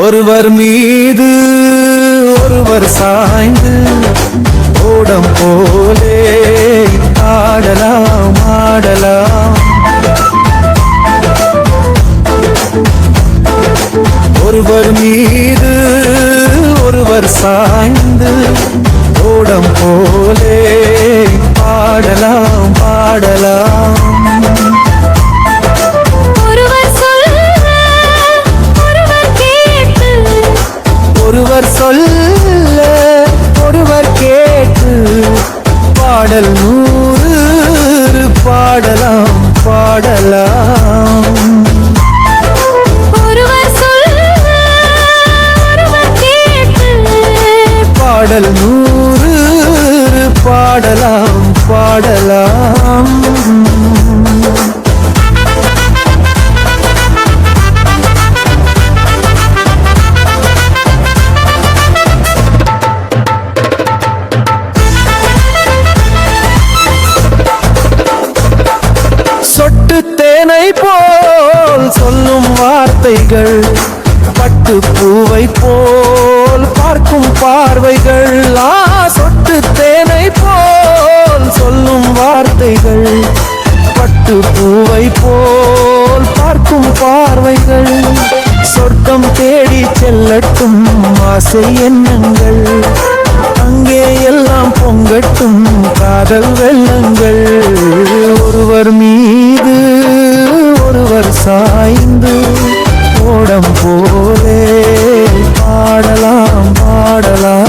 ஒருவர் மீது ஒருவர் சாய்ந்து ஓடம் போலே ஆடலாம் ஆடலாம். ஒருவர் மீது ஒருவர் சாய்ந்து ஓடம் போலே பாடலாம் பாடலாம். ஒருவர் சொல்ல ஒருவர் கேட்டு பாடல் 100 பாடலாம் பாடலாம். ஒருவர் சொல்ல ஒருவர் கேட்டு பாடல் 100 பாடலாம் பாடலாம். தேனை போல் சொல்லும் வார்த்தைகள், பட்டு பூவை போல் பார்க்கும் பார்வைகள். சொட்டு தேனை போல் சொல்லும் வார்த்தைகள், பட்டு பூவை போல் பார்க்கும் பார்வைகள். சொர்க்கம் தேடி செல்லட்டும் ஆசை எண்ணங்கள், அங்கே எல்லாம் பொங்கட்டும் காதல் வெள்ளங்கள். ஒருவர் மீது ஒருவர் சாய்ந்து ஓடம் போலே பாடலாம் பாடலாம்.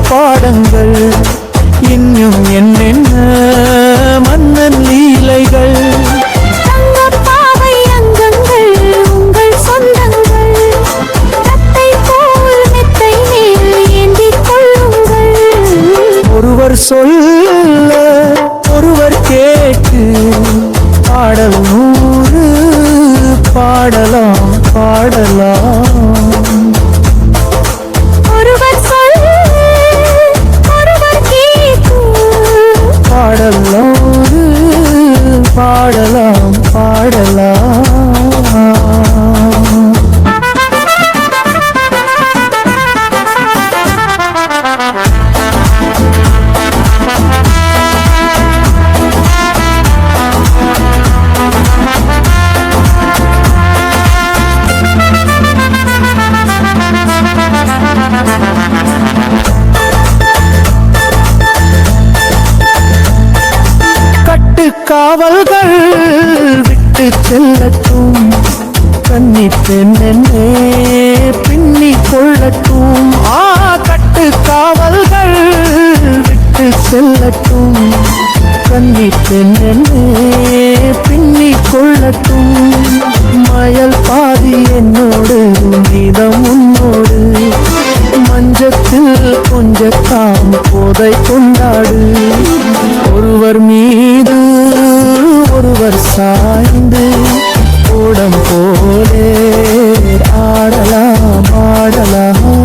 பாடங்கள் இன்னும் என்னென்ன மன்னன் லீலைகள். தங்கப்பாவை அங்கங்கள் உங்கள் சொந்தங்கள், தத்தை போல் மெத்தை மேல் ஏந்திக் கொள்ளுங்கள். ஒருவர் சொல்ல ஒருவர் கேட்டு பாடல் 100 பாடலாம் பாடலாம். பாடலாம் பாடலாம் பாடலாம். காவல்கள் விட்டு செல்லட்டும், கன்னி பெண்ணே பின்னி கொள்ளட்டும். கட்டு காவல்கள் விட்டு செல்லட்டும், கன்னி பெண்ணே பின்னி கொள்ளட்டும். மயல் பாதி என்னோடு நீதம் உன்னோடு, மஞ்சத்தில் கொஞ்சத்தாம் போதை கொண்டாடு. ஒருவர் மீது ஒருவர் சாய்ந்து ஓடம் போலே ஆடலாம் ஆடலாம்.